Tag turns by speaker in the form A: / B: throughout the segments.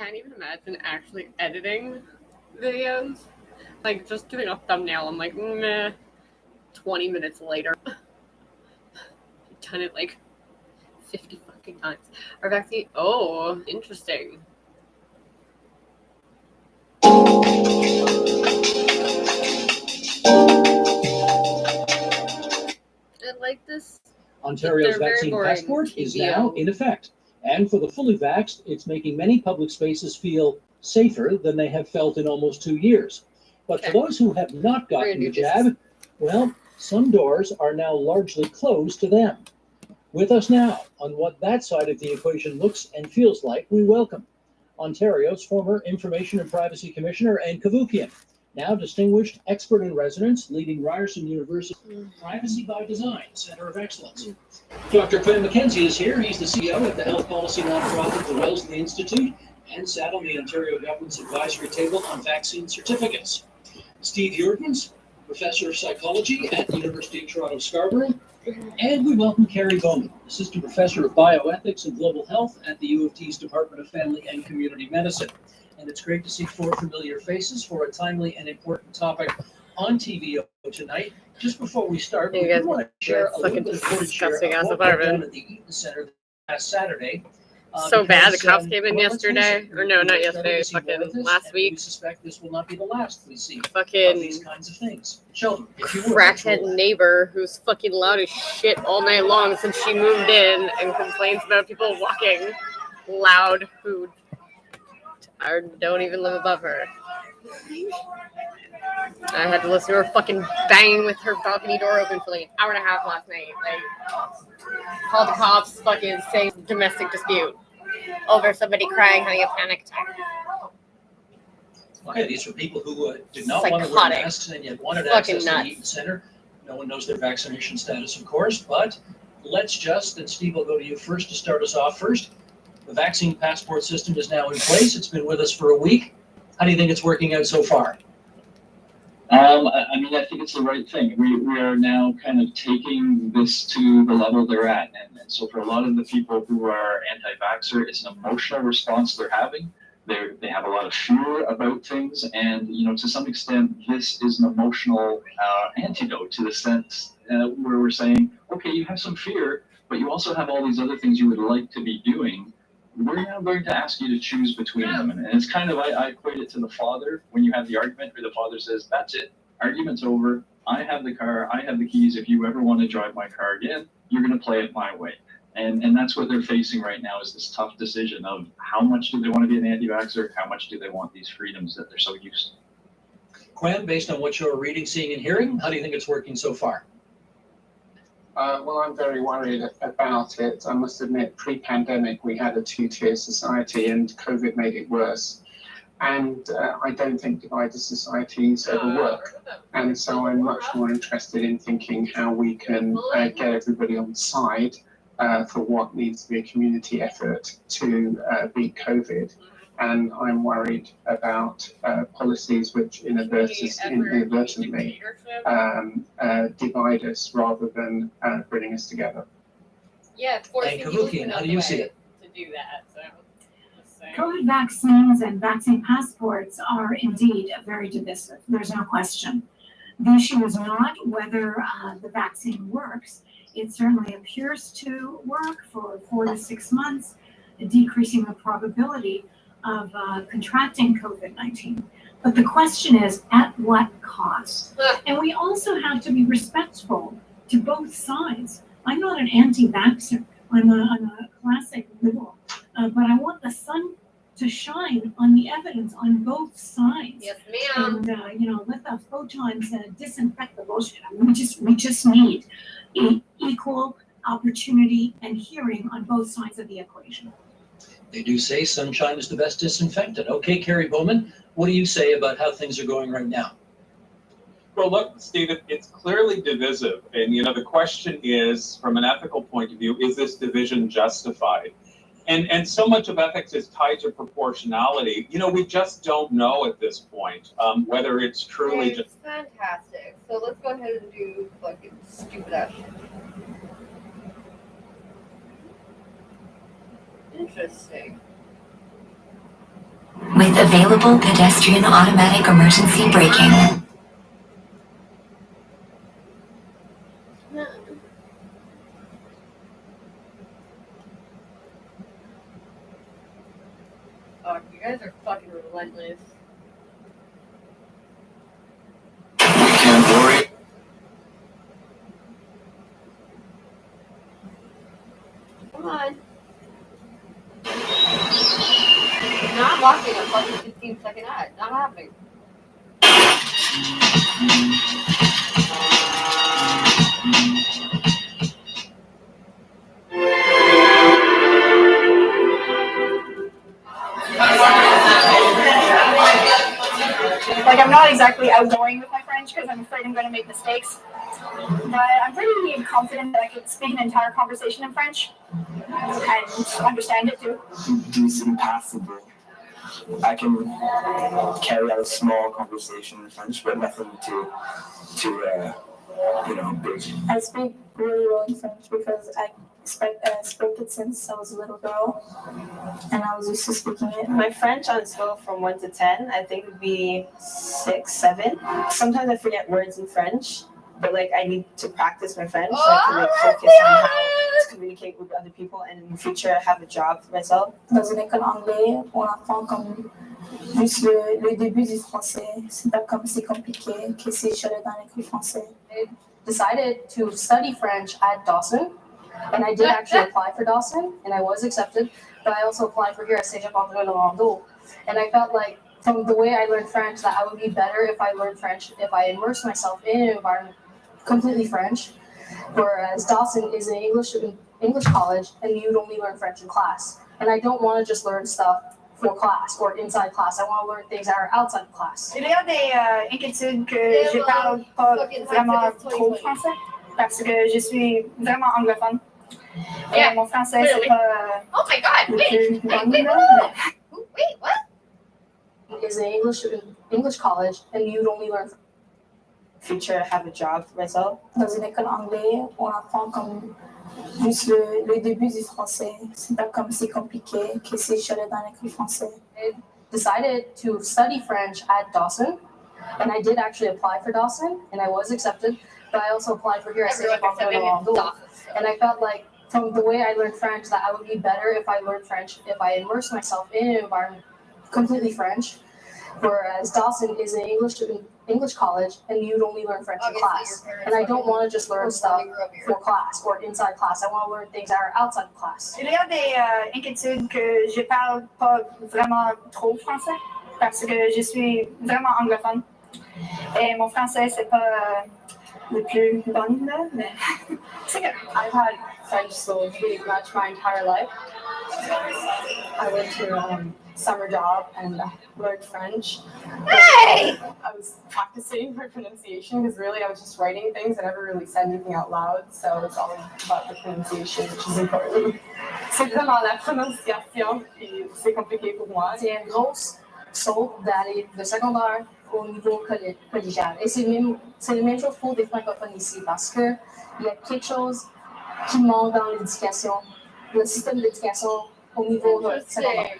A: can't even imagine actually editing videos. Like, just doing a thumbnail, I'm like, meh. 20 minutes later. I've done it like 50 fucking times. Our vaccine, oh, interesting. I like this.
B: Ontario's vaccine passport is now in effect. And for the fully vaxxed, it's making many public spaces feel safer than they have felt in almost 2 years. But for those who have not gotten the jab, well, some doors are now largely closed to them. With us now on what that side of the equation looks and feels like, we welcome Ontario's former Information and Privacy Commissioner and Kavukian, now distinguished expert in residence, leading Ryerson University Privacy by Design Center of Excellence. Dr. Quinn McKenzie is here. He's the CEO of the health policy nonprofit, the Wellesley Institute, and sat on the Ontario government's advisory table on vaccine certificates. Steve Jurgens, professor of psychology at the University of Toronto Scarborough. And we welcome Carrie Bowman, assistant professor of bioethics and global health at the U of T's Department of Family and Community Medicine. And it's great to see 4 familiar faces for a timely and important topic on TV tonight. Just before we start, we want to share a little bit of footage here of what went down at the Eaton Center last Saturday.
A: So bad. The cops came in yesterday, or no, not yesterday. Fucking last week.
B: We suspect this will not be the last we see
A: fucking
B: of these kinds of things. Children,
A: crackhead neighbor who's fucking loud as shit all night long since she moved in and complains about people walking loud who don't even live above her. I had to listen to her fucking banging with her balcony door open for like an hour and a half last night. Like, called the cops, fucking saying domestic dispute over somebody crying having a panic attack.
B: Okay, these were people who did not want to wear masks and yet wanted access to the Eaton Center. No one knows their vaccination status, of course, but let's just, and Steve, will go to you first to start us off first. The vaccine passport system is now in place. It's been with us for a week. How do you think it's working out so far?
C: I think it's the right thing. We are now kind of taking this to the level they're at. And so for a lot of the people who are anti-vaxxer, it's an emotional response they're having. They have a lot of fear about things. And, to some extent, this is an emotional antidote to the sense where we're saying, okay, you have some fear, but you also have all these other things you would like to be doing. We're now going to ask you to choose between them. And it's kind of, I equate it to the father when you have the argument where the father says, that's it, argument's over. I have the car, I have the keys. If you ever want to drive my car again, you're going to play it my way. And that's what they're facing right now is this tough decision of how much do they want to be an anti-vaxxer, how much do they want these freedoms that they're so used to.
B: Quinn, based on what you're reading, seeing, and hearing, how do you think it's working so far?
D: Well, I'm very worried about it. I must admit, pre-pandemic, we had a 2-tier society and COVID made it worse. And I don't think divided societies ever work. And so I'm much more interested in thinking how we can get everybody on side for what needs to be a community effort to beat COVID. And I'm worried about policies which inadvertently divide us rather than bringing us together.
A: Yeah,
B: and Kavukian, how do you see it?
A: To do that, so.
E: COVID vaccines and vaccine passports are indeed very divisive. There's no question. The issue is not whether the vaccine works. It certainly appears to work for 4 to 6 months, decreasing the probability of contracting COVID-19. But the question is, at what cost? And we also have to be respectful to both sides. I'm not an anti-vaxxer. I'm a classic liberal. But I want the sun to shine on the evidence on both sides.
A: Yes, ma'am.
E: And let the photons disinfect the bullshit. We just need equal opportunity and hearing on both sides of the equation.
B: They do say sunshine is the best disinfectant. Okay, Carrie Bowman, what do you say about how things are going right now?
F: Well, look, Steve, it's clearly divisive. And, the question is, from an ethical point of view, is this division justified? And so much of ethics is tied to proportionality. We just don't know at this point whether it's truly
A: just... It's fantastic. So let's go ahead and do fucking stupid ass shit. Interesting.
G: with available pedestrian automatic emergency braking.
A: Fuck, you guys are fucking relentless.
C: Can't worry.
A: Come on. Not watching a fucking 15-second ad. Not happening.
H: Like, I'm not exactly outgoing with my French because I'm afraid I'm going to make mistakes. But I'm pretty confident that I could speak an entire conversation in French and understand it too.
I: Decent, passable. I can carry out a small conversation in French, but nothing too big.
J: I speak really well in French because I spoke it since I was a little girl, and I was used to speaking it.
K: My French on a scale from 1 to 10, I think would be 6, 7. Sometimes I forget words in French, but like I need to practice my French so I can like focus on how to communicate with other people, and in the future have a job for myself.
J: Dans une école anglaise, on apprend comme juste le début du français. C'est pas comme c'est compliqué que si j'allais dans l'école française.
L: I decided to study French at Dawson, and I did actually apply for Dawson, and I was accepted, but I also applied for here at Saint-Jean-Port-de-Lorando, and I felt like from the way I learned French that I would be better if I learned French, if I immersed myself in an environment completely French, whereas Dawson is an English college, and you'd only learn French in class, and I don't want to just learn stuff for class or inside class. I want to learn things that are outside of class.
H: Il y a des inquiétudes que je parle pas vraiment trop français parce que je suis vraiment anglophone. Et mon français, c'est pas.
A: Oh my god, wait, what?
L: Is an English college, and you'd only learn
K: Future have a job for myself.
J: Dans une école anglaise, on apprend comme juste le début du français. C'est pas comme c'est compliqué que si j'allais dans l'école française.
L: I decided to study French at Dawson, and I did actually apply for Dawson, and I was accepted, but I also applied for here at Saint-Jean-Port-de-Lorando, and I felt like from the way I learned French that I would be better if I learned French, if I immersed myself in an environment completely French, whereas Dawson is an English college, and you'd only learn French in class, and I don't want to just learn stuff for class or inside class. I want to learn things that are outside of class.
H: Il y a des inquiétudes que je parle pas vraiment trop français parce que je suis vraiment anglophone. Et mon français, c'est pas le plus bon, là, mais c'est que
L: I've had French school pretty much my entire life. I went to a summer job and learned French.
A: Hey!
M: I was practicing for pronunciation because really I was just writing things. I never really said anything out loud, so it's all about the pronunciation, which is important. C'est vraiment la prononciation qui c'est compliqué pour moi.
L: C'est une grosse saut d'aller de secondaire au niveau collégial. Et c'est la même chose pour des francophones ici parce que il y a quelque chose qui manque dans l'éducation, le système d'éducation au niveau secondaire.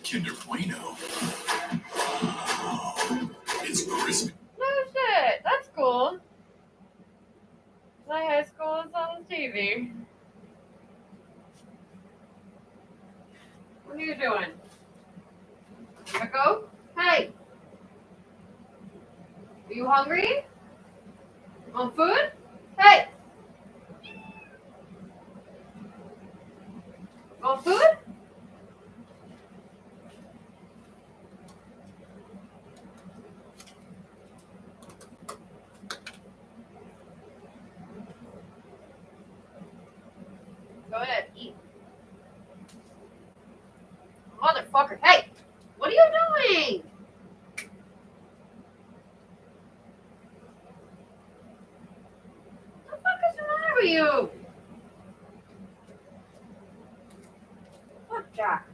N: Kinder Bueno. It's crispy.
A: No shit, that's cool. My high school is on TV. What are you doing? Echo? Hey! Are you hungry? Want food? Hey! Want food? Go ahead, eat. Motherfucker, hey! What are you doing? What the fuck is the matter with you? Fuck Jack.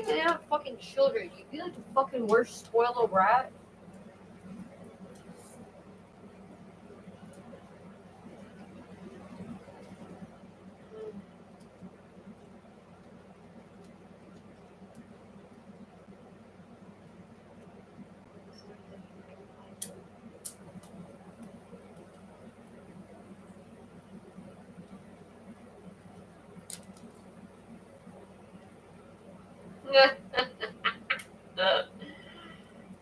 A: They have fucking children. You'd be like the fucking worst spoiled brat.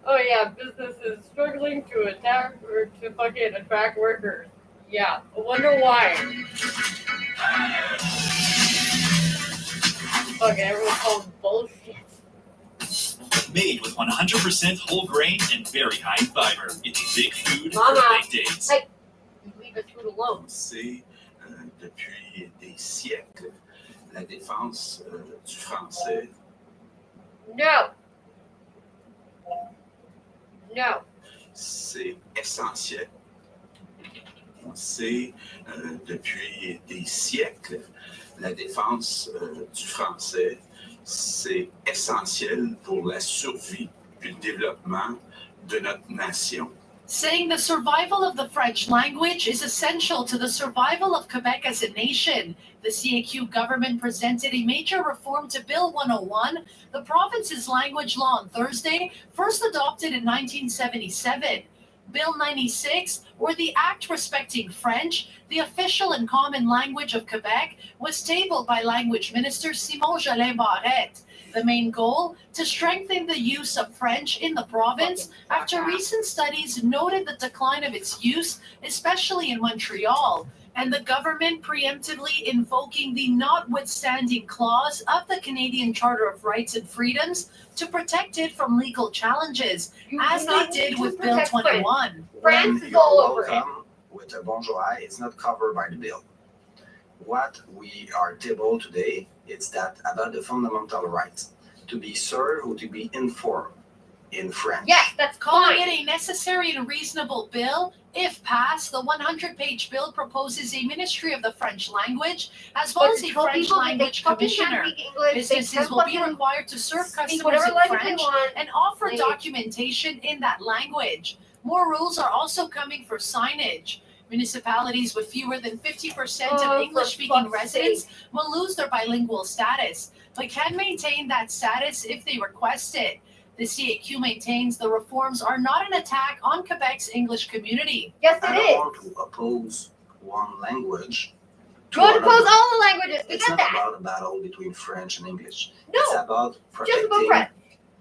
A: Oh yeah, businesses struggling to attack or to fucking attract workers. Yeah, I wonder why. Fucking everyone's calling bullshit.
O: Made with 100% whole grain and very high in fiber. It's big food
A: Mama,
O: for big days.
A: hey, you leave us food alone.
N: C'est depuis des siècles la défense du français.
A: No. No.
N: C'est essentiel. On sait depuis des siècles la défense du français, c'est essentiel pour la survie et le développement de notre nation.
P: Saying the survival of the French language is essential to the survival of Quebec as a nation. The CAQ government presented a major reform to Bill 101, the province's language law, on Thursday, first adopted in 1977. Bill 96, or the Act Respecting French, the official and common language of Quebec, was tabled by Language Minister Simon Jolin Barrette. The main goal, to strengthen the use of French in the province after recent studies noted the decline of its use, especially in Montreal, and the government preemptively invoking the notwithstanding clause of the Canadian Charter of Rights and Freedoms to protect it from legal challenges, as they did with Bill 21.
A: France is all over it.
Q: With a bonjour, it's not covered by the bill. What we are table today is that about the fundamental rights to be served or to be informed in French.
A: Yes, that's
P: Calling
A: fine.
P: it a necessary and reasonable bill, if passed, the 100-page bill proposes a Ministry of the French language, as well as a French language commissioner. Businesses will be required to serve customers in French and offer documentation in that language. More rules are also coming for signage. Municipalities with fewer than 50% of English-speaking residents will lose their bilingual status, but can maintain that status if they request it. The CAQ maintains the reforms are not an attack on Quebec's English community.
A: Yes,
Q: I don't want to oppose one language.
A: You want to oppose all the languages. We
Q: It's
A: get
Q: not
A: that.
Q: about a battle between French and English.
A: No,
Q: it's about
A: just about
Q: protecting,
A: French.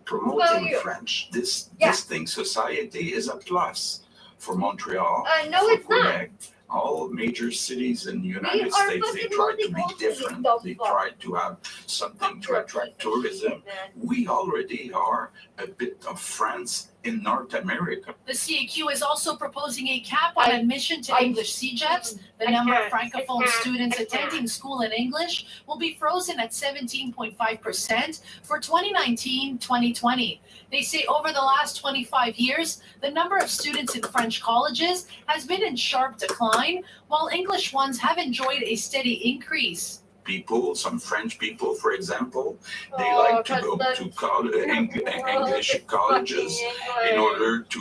Q: promoting
A: you.
Q: French.
N: Distinct society is a plus for Montreal.
A: No,
N: for
A: it's not.
N: Quebec. All major cities in the United
A: are
N: States, they
A: fucking
N: try to be
A: multicultural,
N: different.
A: you
N: They
A: dumb
N: try to have something to attract tourism. We already are a bit of France in North America.
P: The CAQ is also proposing a cap on admission to English CEGEPs. The number of Francophone students attending school in English will be frozen at 17.5% for 2019-2020. They say over the last 25 years, the number of students in French colleges has been in sharp decline, while English ones have enjoyed a steady increase.
N: People, some French people, for example, they like to go to English colleges in order to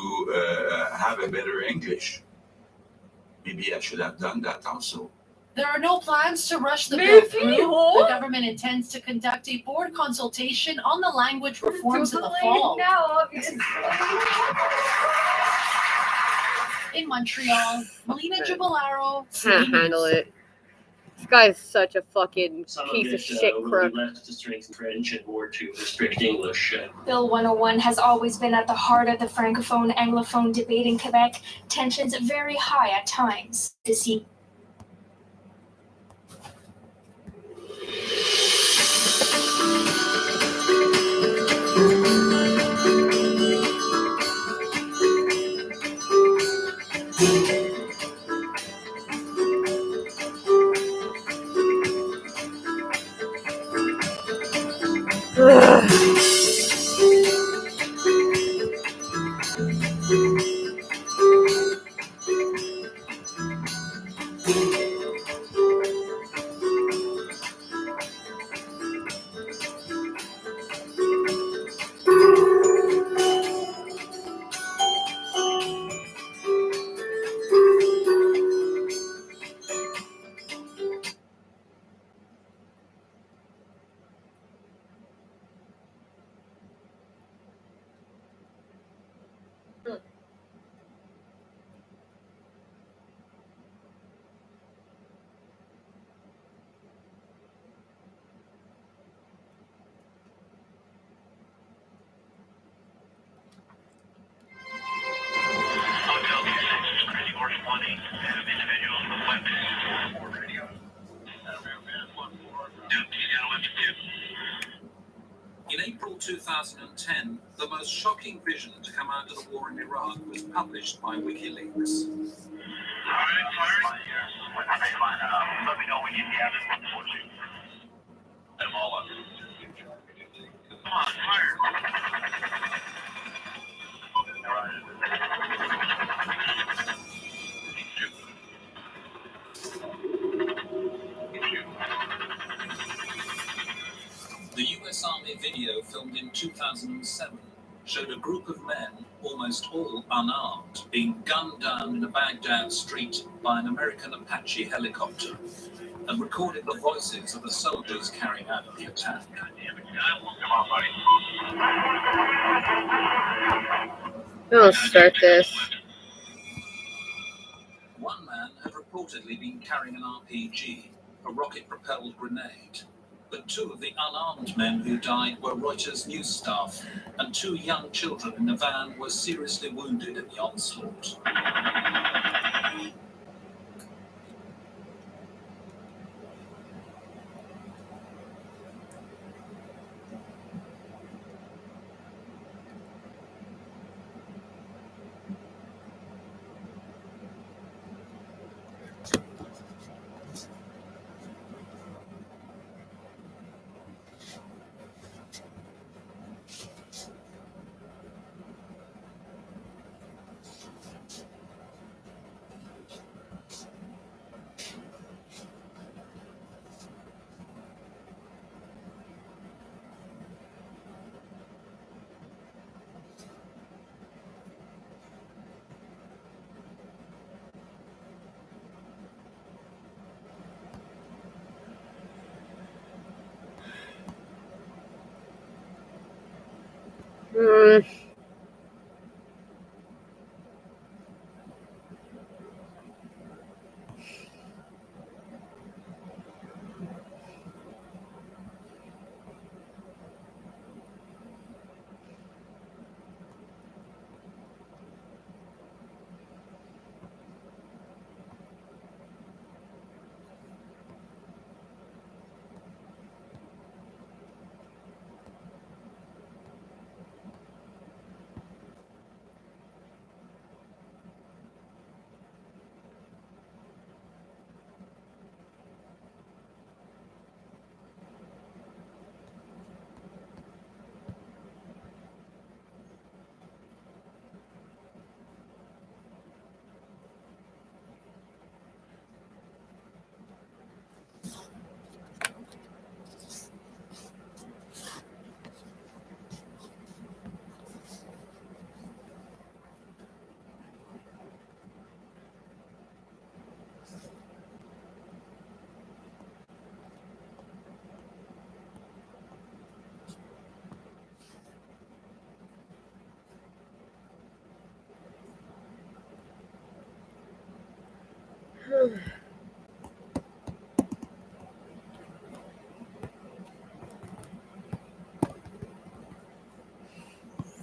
N: have a better English. Maybe I should have done that also.
P: There are no plans to rush the bill through. The government intends to conduct a board consultation on the language reforms in the fall. In Montreal, Melina Jubilaro,
A: Can't handle it. This guy's such a fucking piece of shit crook.
R: Left to strengthen French and more to restrict English.
S: Bill 101 has always been at the heart of the Francophone-Anglophone debate in Quebec. Tensions very high at times. To see
B: 2010, the most shocking vision to come out of the war in Iraq was published by WikiLeaks.
T: Let me know when you have it. I'm all up. Come on, fire.
B: The US Army video filmed in 2007 showed a group of men, almost all unarmed, being gunned down in a Baghdad street by an American Apache helicopter, and recorded the voices of the soldiers carrying out the attack.
A: I'll start this.
B: One man had reportedly been carrying an RPG, a rocket-propelled grenade. But two of the unarmed men who died were Reuters news staff, and two young children in the van were seriously wounded in the onslaught.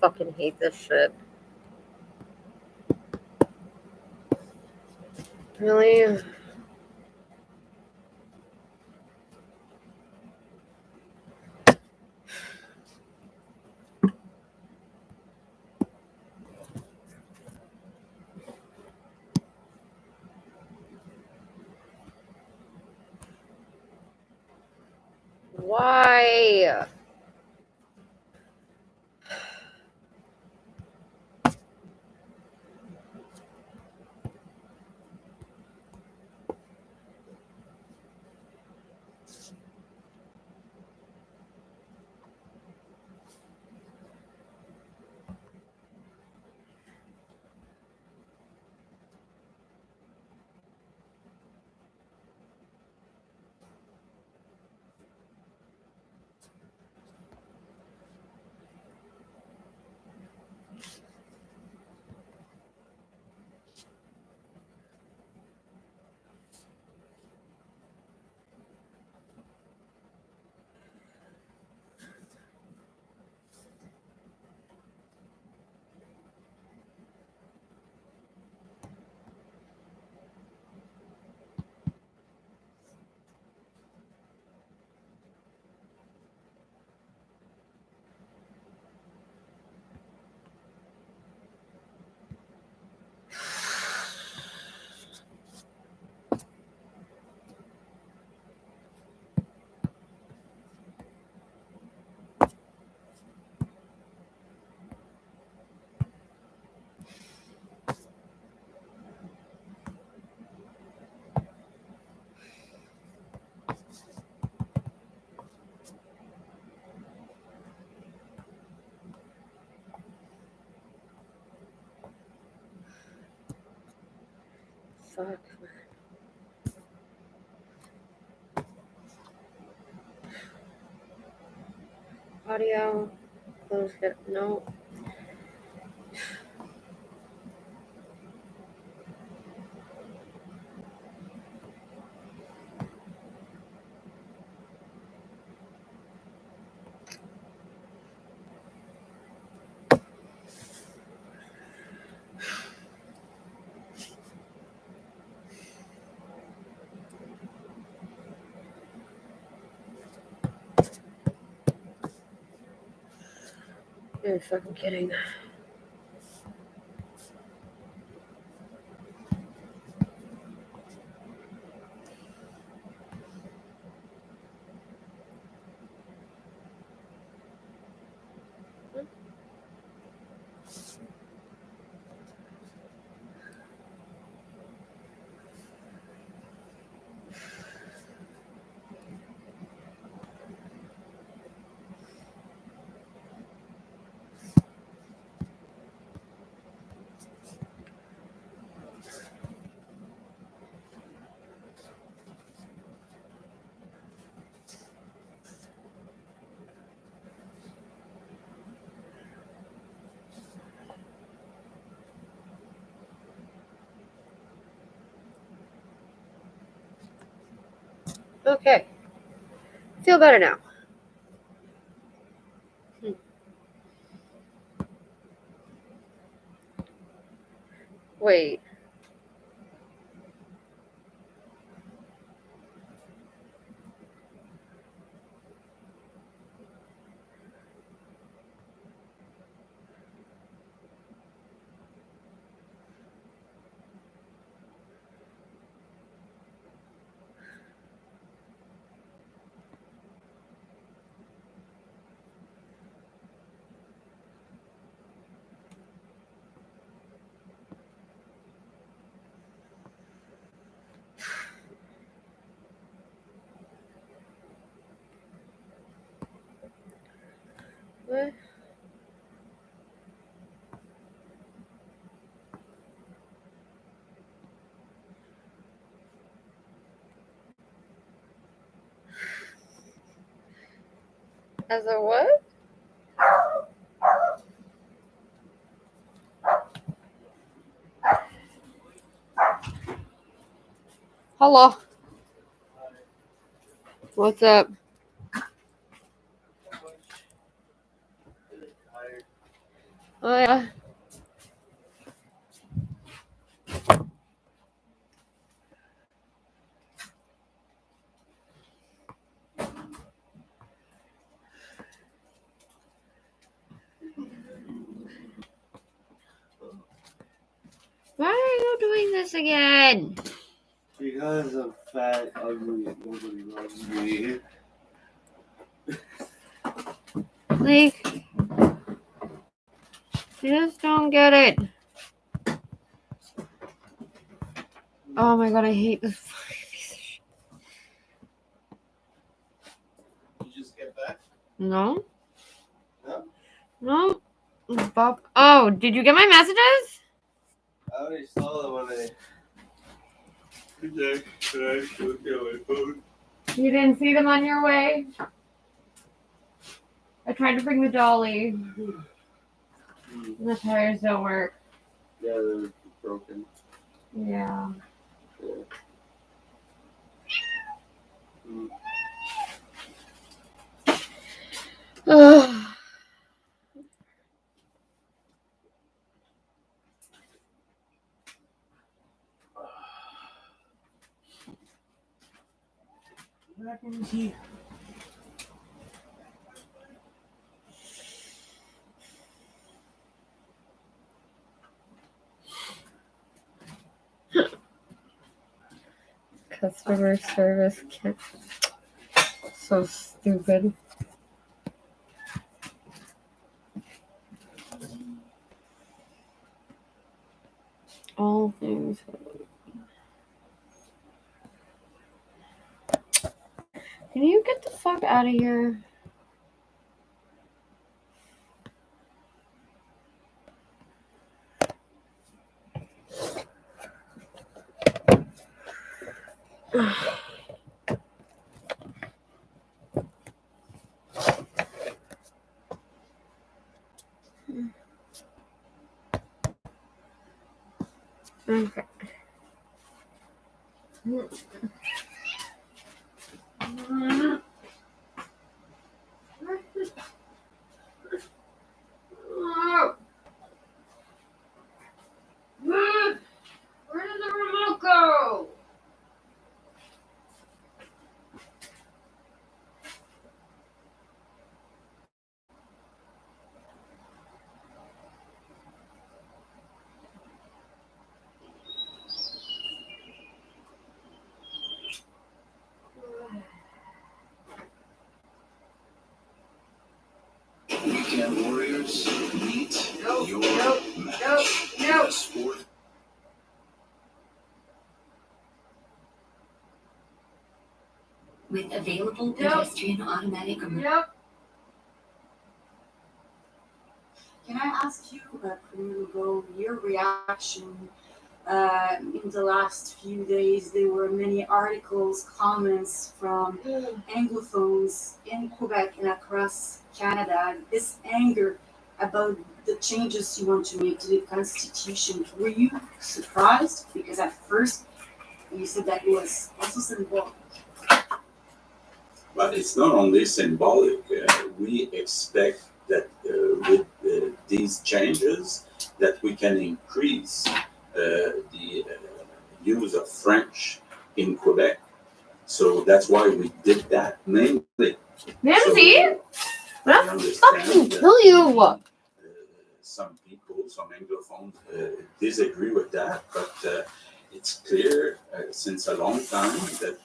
A: Fucking hate this shit. Really? Why? Audio. Close it. No. You're fucking kidding. Okay. Feel better now. Wait. What? As a what? Hello. What's up? Oh yeah. Why are you doing this again?
U: Because I'm fat, ugly, and nobody loves me.
A: Like, I just don't get it. Oh my god, I hate this fucking piece of shit.
U: You just get back?
A: No?
U: No?
A: No? Bob. Oh, did you get my messages?
U: I already saw them when I. I looked at my phone.
A: You didn't see them on your way? I tried to bring the dolly. The tires don't work.
U: Yeah, they're broken.
A: Yeah.
U: Yeah.
A: Ugh.
U: Back in here.
A: Customer service kit. So stupid. All things. Can you get the fuck out of here? Okay. Where did the remote go?
O: Weekend Warriors, meet your match. Sport.
G: With available pedestrian automatic
A: Yep.
D: Can I ask you, Primo, your reaction in the last few days? There were many articles, comments from Anglophones in Quebec and across Canada. This anger about the changes you want to make to the Constitution. Were you surprised? Because at first you said that it was also symbolic.
N: But it's not only symbolic. We expect that with these changes that we can increase the use of French in Quebec. So that's why we did that mainly.
A: Nancy,
N: so,
A: I'm gonna fucking kill you.
N: Some people, some Anglophones disagree with that, but it's clear since a long time that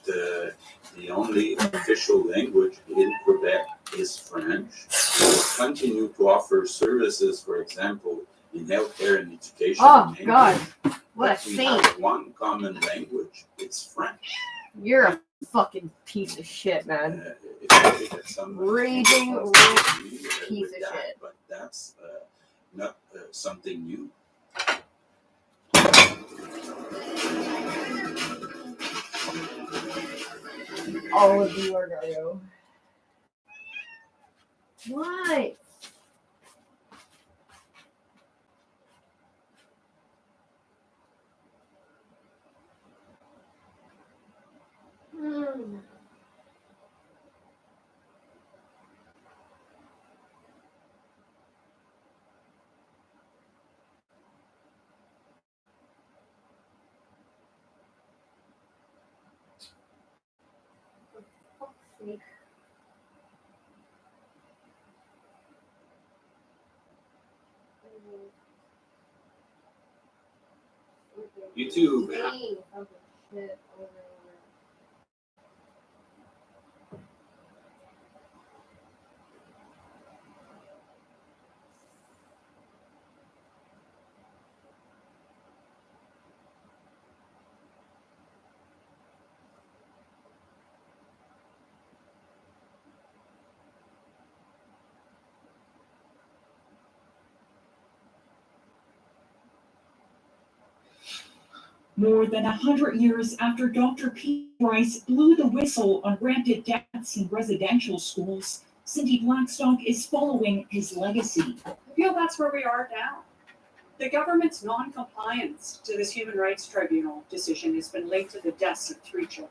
N: the only official language in Quebec is French. We'll continue to offer services, for example, in healthcare and education.
A: Oh,
N: in
A: God.
N: English.
A: What a
N: But we
A: saint.
N: have one common language, it's French.
A: You're a fucking piece of shit, man. Raging piece of shit.
N: But that's not something new.
A: All of you are gonna go. What?
N: YouTube.
V: More than 100 years after Dr. P. Rice blew the whistle on rampant deaths in residential schools, Cindy Blackstock is following his legacy.
W: I feel that's where we are now. The government's non-compliance to this Human Rights Tribunal decision has been linked to the deaths of 3 children.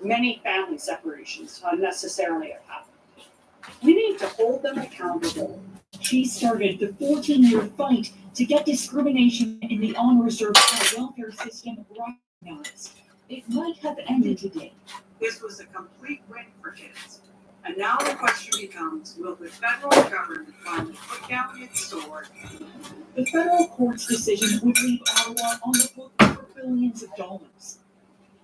W: Many family separations unnecessarily have happened. We need to hold them accountable.
V: She started the 14-year fight to get discrimination in the unreserved child welfare system recognized. It might have ended today.
W: This was a complete win for kids. And now the question becomes, will the federal government finally put down its sword?
V: The federal court's decision would leave Ottawa on the hook for billions of dollars.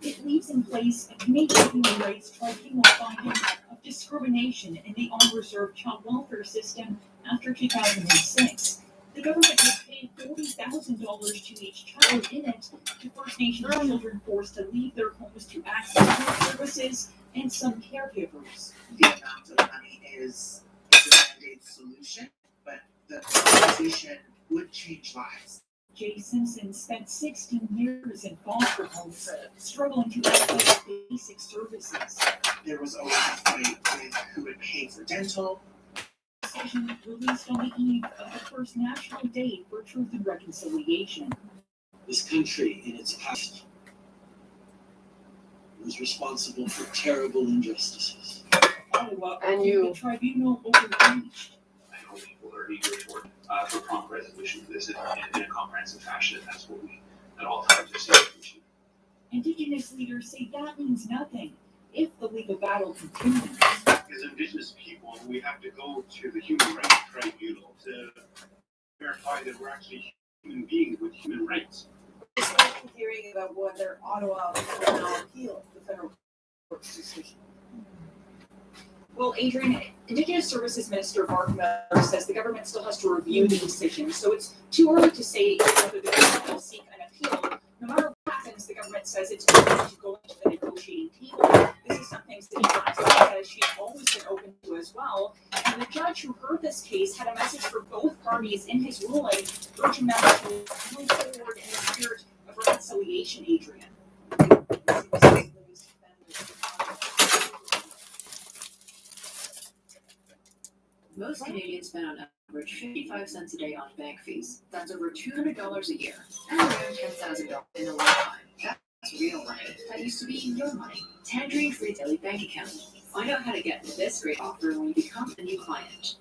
V: It leaves in place a Canadian Human Rights Tribunal finding of discrimination in the unreserved child welfare system after 2006. The government would pay $40,000 to each child in it to First Nations children forced to leave their homes to access health services and some caregivers.
X: The amount of money is a band-aid solution, but the conversation would change lives.
V: Jay Simpson spent 16 years in foster homes, struggling to access basic services.
X: There was always a fight with who would pay for dental.
V: decision released on the eve of the first National Day for Truth and Reconciliation.
C: This country, in its past, was responsible for terrible injustices.
V: Ottawa argued the tribunal overreached.
E: I hope people are eager for prompt resolution for this in a comprehensive fashion. That's what we at all times have seen.
V: Indigenous leaders say that means nothing if the legal battle continues.
E: As Indigenous people, we have to go to the Human Rights Tribunal to verify that we're actually human beings with human rights.
W: Discussion hearing about whether Ottawa will now appeal the federal court's decision. Well, Adrian, Indigenous Services Minister Mark Miller says the government still has to review the decision, so it's too early to say whether the government will seek an appeal. No matter what happens, the government says it's open to go into the negotiating table. This is something City Council says she's always been open to as well. And the judge who heard this case had a message for both parties in his ruling, urging them to move forward in the spirit of reconciliation, Adrian.
F: Most Canadians spend on average 55 cents a day on bank fees. That's over $200 a year, and around $10,000 in a lifetime. That's real money. That used to be your money. Tangerine Free Daily Bank Account. Find out how to get this great offer when you become a new client.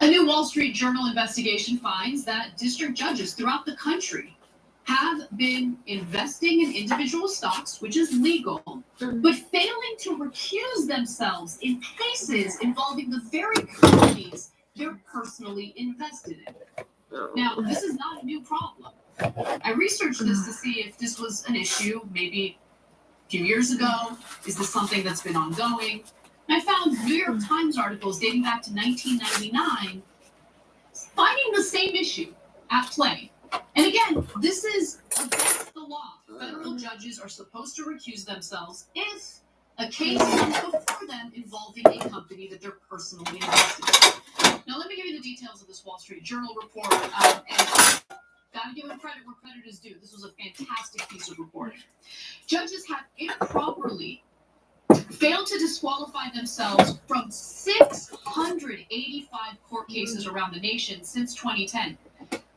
P: A new Wall Street Journal investigation finds that district judges throughout the country have been investing in individual stocks, which is legal, but failing to recuse themselves in cases involving the very companies they're personally invested in. Now, this is not a new problem. I researched this to see if this was an issue maybe a few years ago. Is this something that's been ongoing? And I found New York Times articles dating back to 1999 finding the same issue at play. And again, this is against the law. Federal judges are supposed to recuse themselves if a case comes before them involving a company that they're personally invested in. Now, let me give you the details of this Wall Street Journal report. And guys,
F: gotta give them credit where credit is due. This was a fantastic piece of reporting. Judges have improperly failed to disqualify themselves from 685 court cases around the nation since 2010.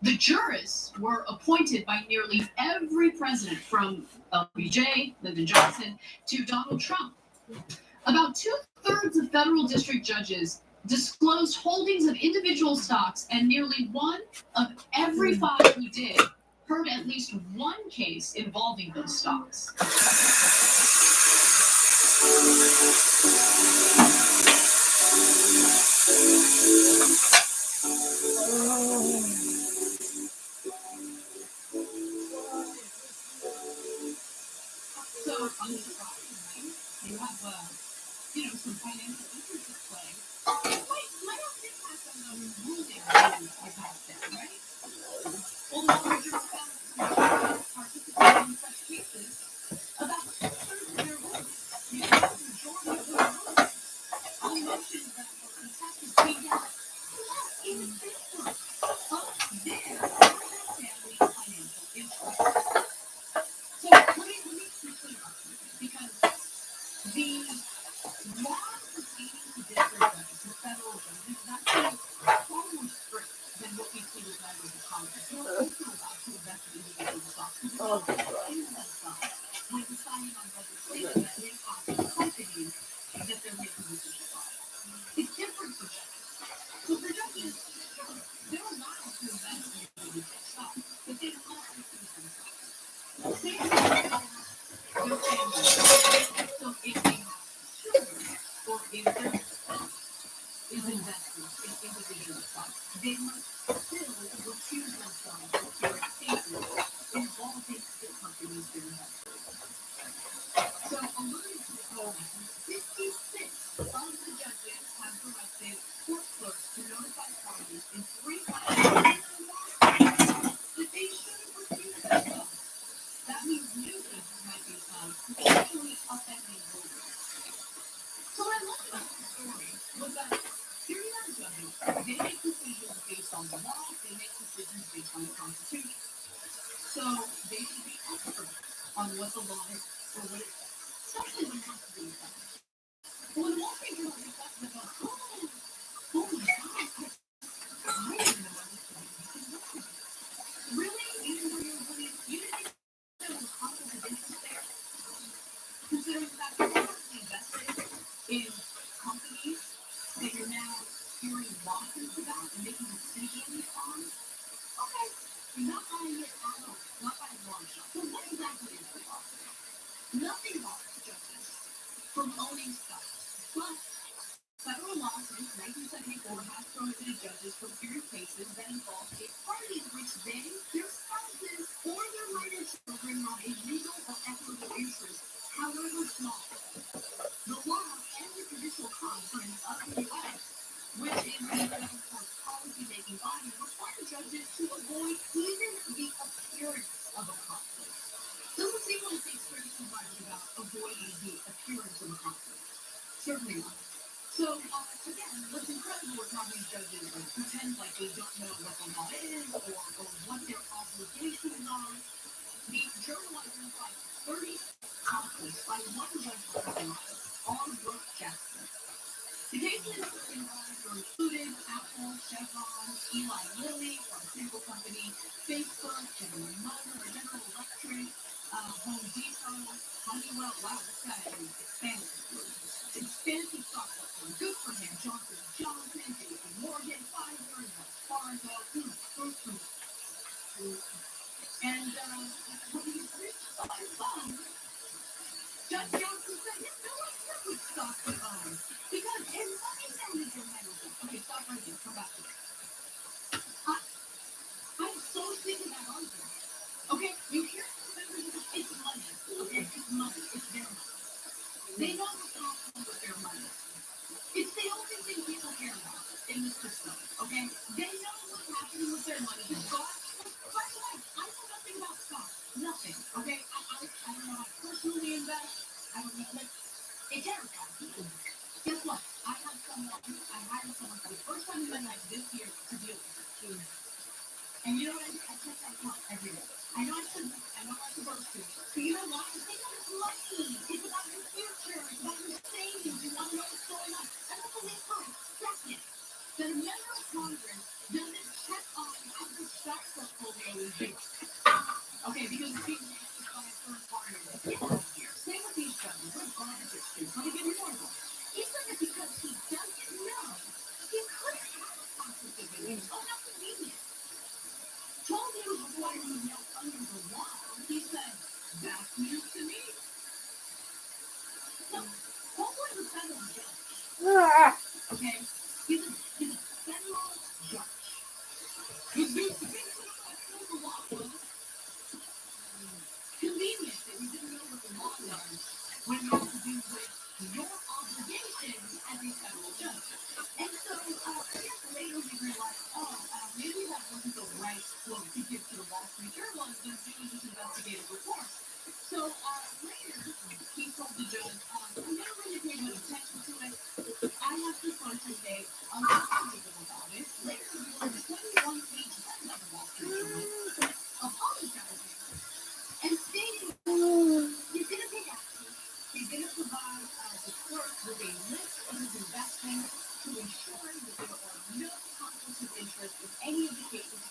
F: The jurists were appointed by nearly every president, from LBJ, Lyndon Johnson, to Donald Trump. About 2/3 of federal district judges disclosed holdings of individual stocks, and nearly 1 of every 5 who did heard at least one case involving those stocks. So, unsurprisingly, you have, some financial interests at play. Might have an impact on the ruling you passed down, right? Well, the larger participating in such cases, about 2/3 of their votes, the majority of their votes, only mentioned that were contested came down in favor of their family financial interests. So let me be clear about something, because the laws pertaining to district judges, to federal judges, is actually far more strict than what we see with members of Congress. You're also allowed to invest in individual stocks, because it's also in that stock when deciding on legislation that impacts the companies that they're making decisions on. It's different for judges. So for judges, they're allowed to invest in individual stocks, but they don't have to use themselves. Same with their families. So if they have children, or if their spouse is invested in individual stocks, they must still recuse themselves from hearing cases involving the companies they're invested in. So, alluding to all that, 56 of the judges have directed court clerks to notify parties in 3 filings that they should recuse themselves. That means new cases might be potentially upending rulings. So what I loved about the story was that here you have judges. They make decisions based on the law. They make decisions based on the Constitution. So they should be experts on what the law is, or what it, especially when it has to do with that. But when Wall Street Journal reflected about, oh my God, I didn't know I was doing this. Really? Even though you didn't think there was a conflict of interest there? Considering the fact that you're actually invested in companies that you're now hearing lawsuits about and making decisions on? Okay, you're not buying it at all, not by a long shot. So what exactly is the law? Nothing bars judges from owning stocks, but federal law since 1974 has prohibited judges from hearing cases that involve a party in which they, their spouses, or their minor children have a legal or equitable interest, however small. The law and the judicial conference of the U.S., which is the federal court's policy-making body, require judges to avoid even the appearance of a conflict. Doesn't seem like they express too much about avoiding the appearance of a conflict. Certainly not. So, again, what's incredible is how these judges pretend like they don't know what the law is or what their obligations are. The journal identified 30 conflicts by one judge on work Jackson. The cases included Apple, Chevron, Eli Lilly, pharmaceutical company, Facebook, General Motors, General Electric, Home Depot, Honeywell. Wow, this guy is expansive software. Good for him. Johnson & Johnson, JP Morgan, Pfizer, Wells Fargo. And when he reached by his phone, Judge Johnson said, "You know what? Here's what stock we own." Because as long as that is your manager. Okay, stop right there. Come back to it. I'm so sick of that argument. Okay, you hear from members of it's money. Okay, it's money. It's their money. They know what's happening with their money. It's the only thing people care about in this system. Okay, they know what's happening with their money. God, by the way, I know nothing about stocks. Nothing. Okay, I don't know how to personally invest. I don't know. Like, it terrifies me. Guess what? I hired someone for the first time in my life this year to deal with it.
P: And you know what I do? I check that account every day. I know I supposed to. But you know what? It's about money. It's about your future. It's about your savings. You want to know what's going on. And that's only first. Second, that a member of Congress doesn't check on how the stock portfolio is doing. Okay, because people have to find third party here. Same with these judges. What garbage excuse? Let me give you more of them. Even if because he doesn't know, he could have had a conflict of interest. Oh, how convenient. Told him before he was yelled under the wall. He said, that's news to me. So, Homewood is a federal judge. Okay? He's a federal judge. He's news to me. Under the law, folks. Convenient that you didn't know what the law was when it has to do with your obligations as a federal judge. And so, I guess later we realized, maybe that wasn't the right quote to give to the Wall Street Journal and just do this investigative report. So, later, he told the judge, I'm not really paying much attention to it. I have to concentrate on talking about it. Later, he wrote a 21-page letter to the Wall Street Journal apologizing and stating he's going to take action. He's going to provide the clerk with a list of his investments to ensure that there are no conflicts of interest in any of the cases.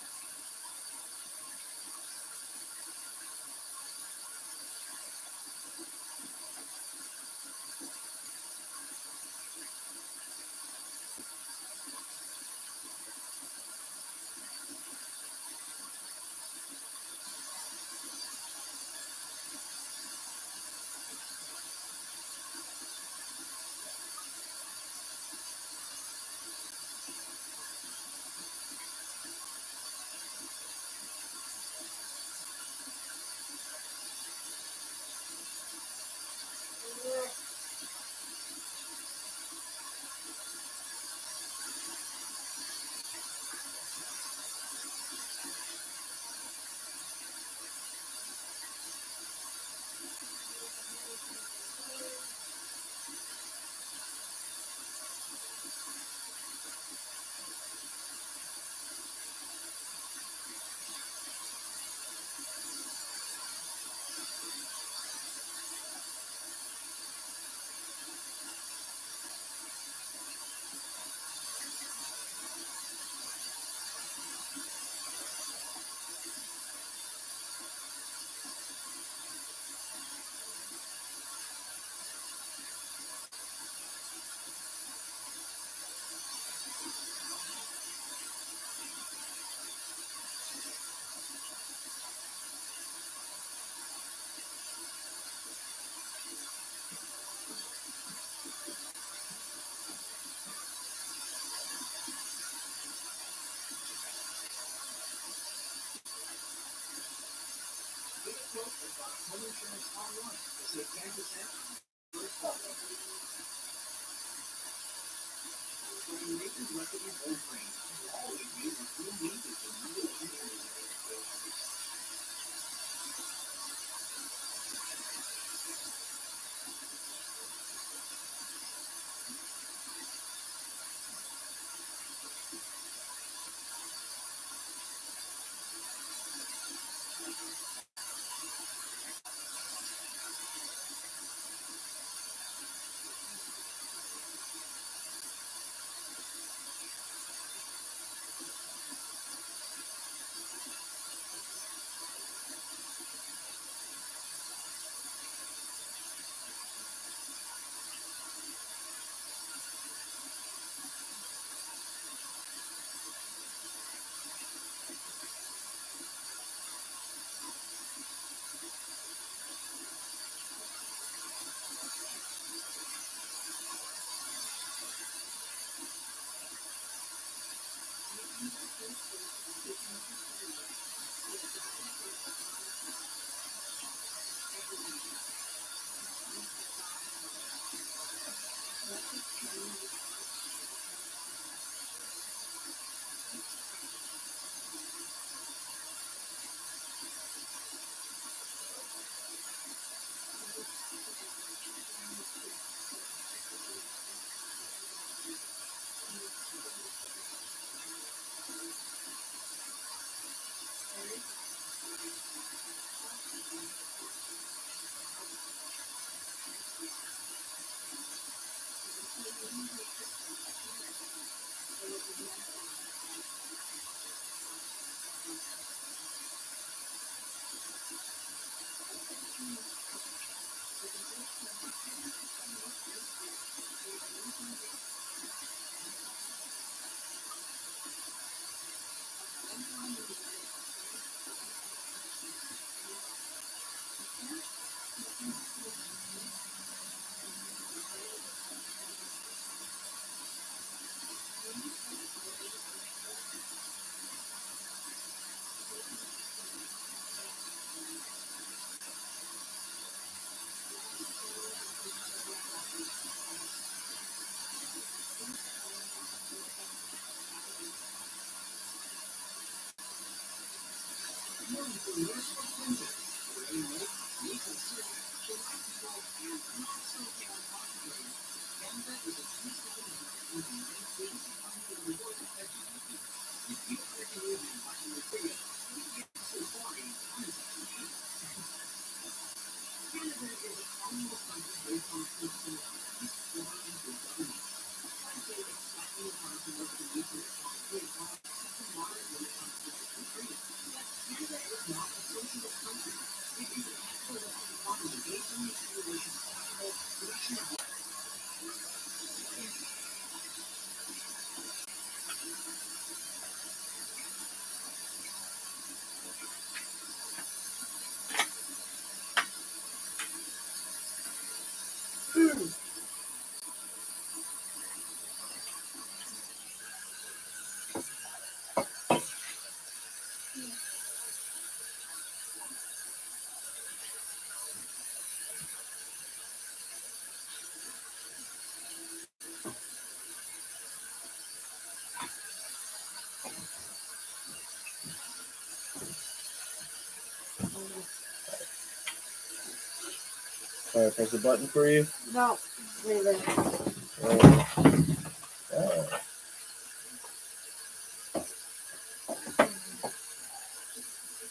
U: Can I press a button for you?
A: No, leave it.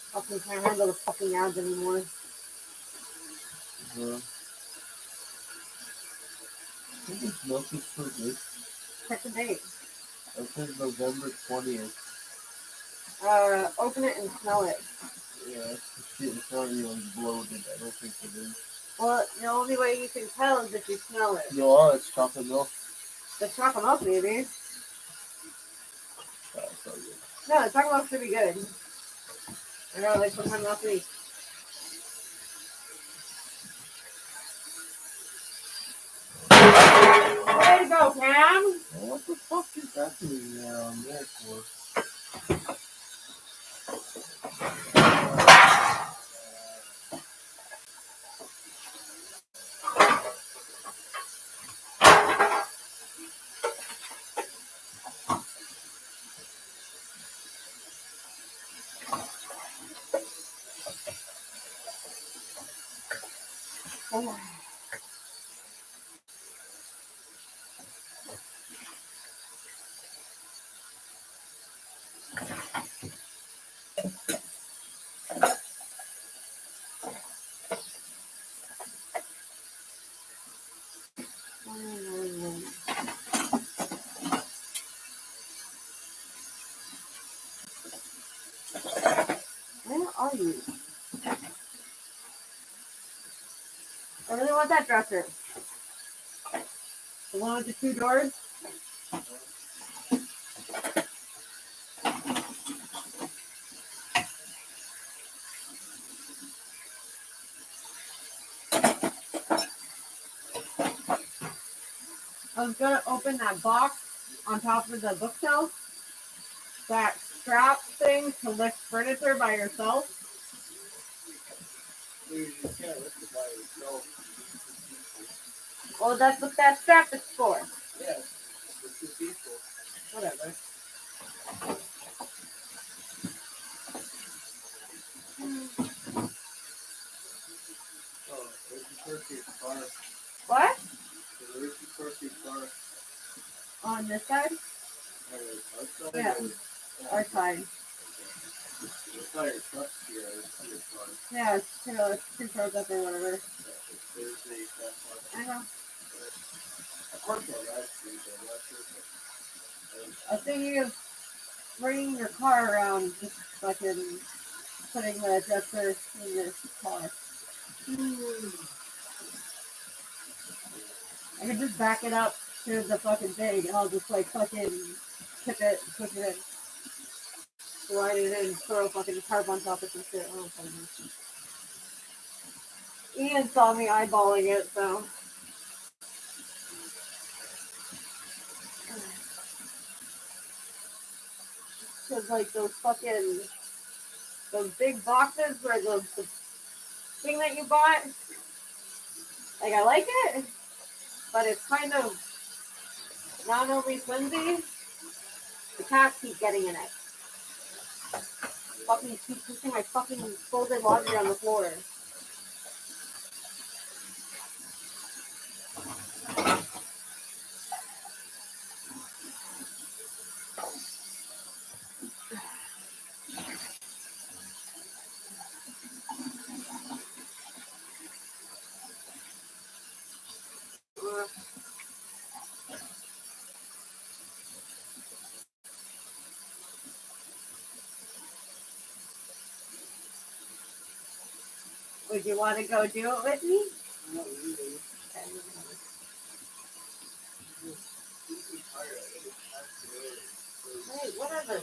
A: Fucking can't handle the fucking ads anymore.
U: I think it's mostly for good.
A: Check the date.
U: I said November 20th.
A: Open it and smell it.
U: Yeah, it's not even bloated. I don't think it is.
A: Well, the only way you can tell is if you smell it.
U: No, it's chocolate milk.
A: The chocolate milk, maybe.
U: That's not good.
A: No, the chocolate milk should be good. I know, like sometime last week. Way to go, Cam!
U: Well, what the fuck is happening there on there for?
A: Oh. Where are you? I really want that dresser. The one with the 2 doors? I was gonna open that box on top of the bookshelf. That strap thing to lift furniture by yourself.
U: You just can't lift it by yourself.
A: Well, that's what that strap is for.
U: Yeah, for 2 people.
A: Whatever.
U: Oh, there's the Turkey's car.
A: What?
U: There's the Turkey's car.
A: On this side?
U: Outside?
A: Yeah. Our side.
U: saw your truck here. I see your car.
A: Yeah, it's 2 cars up or whatever.
U: Thursday,
A: I know.
U: of course, on that street, I'm not sure.
A: I was thinking of bringing your car around, just fucking putting the adjuster in your car. I could just back it up to the fucking thing, and I'll just like fucking tip it, push it in, slide it in, throw a fucking tarp on top of some shit. I don't fucking know. Ian saw me eyeballing it, so. Cause like those big boxes where the thing that you bought, like I like it, but it's kind of not only flimsy, the cats keep getting in it. Fucking keep pushing my fucking folded laundry on the floor. Would you want to go do it with me?
U: Not really.
A: Hey, whatever.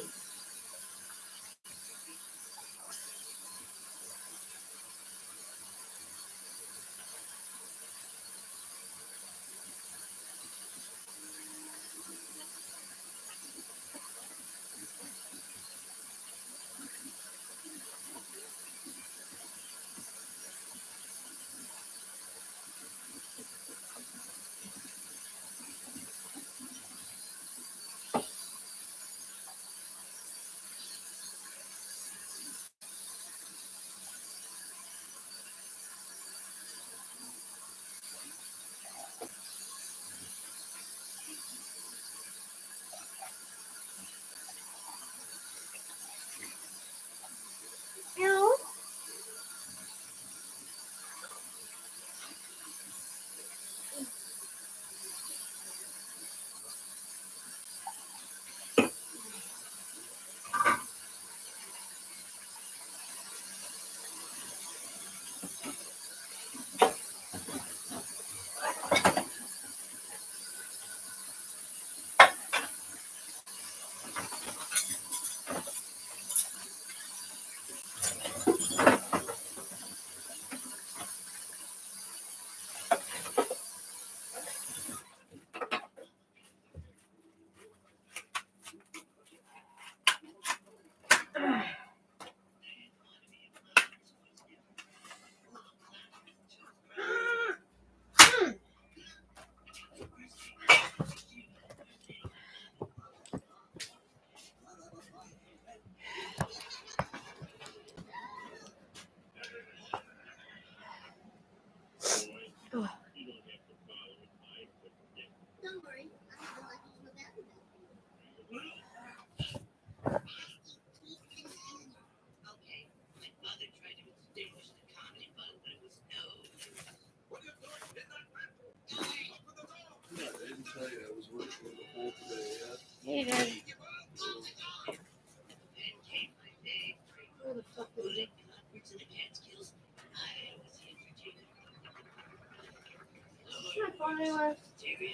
A: Ew.
U: I didn't tell you I was working in the hole today, yeah?
A: Hey, dude. Where the fuck is it? Is my phone anywhere? Thank you.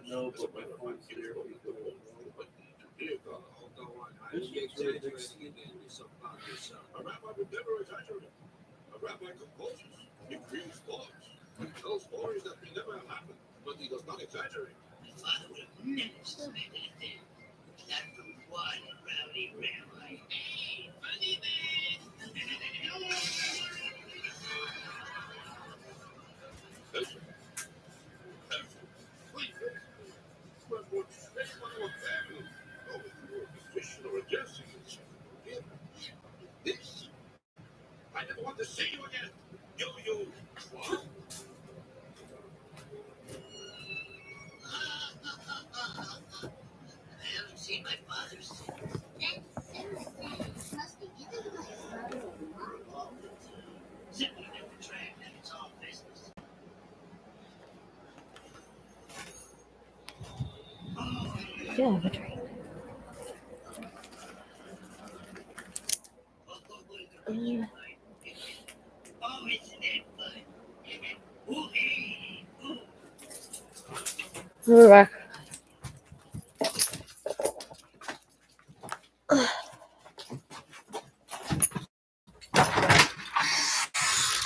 U: No, but my phone's here.
E: A rabbi would never exaggerate. A rabbi composes. He creates stories. He tells stories that may never have happened, but he does not exaggerate.
H: Father would have never suspected a thing. Not from one rowdy rabbi. Hey, funny man!
E: Listen. Wait. But would anyone of a family, oh, if you were a musician or a Jesuit, forgive this? I never want to see you again. You clown.
A: still have a drink.
H: Oh, isn't it fun?
A: We're back.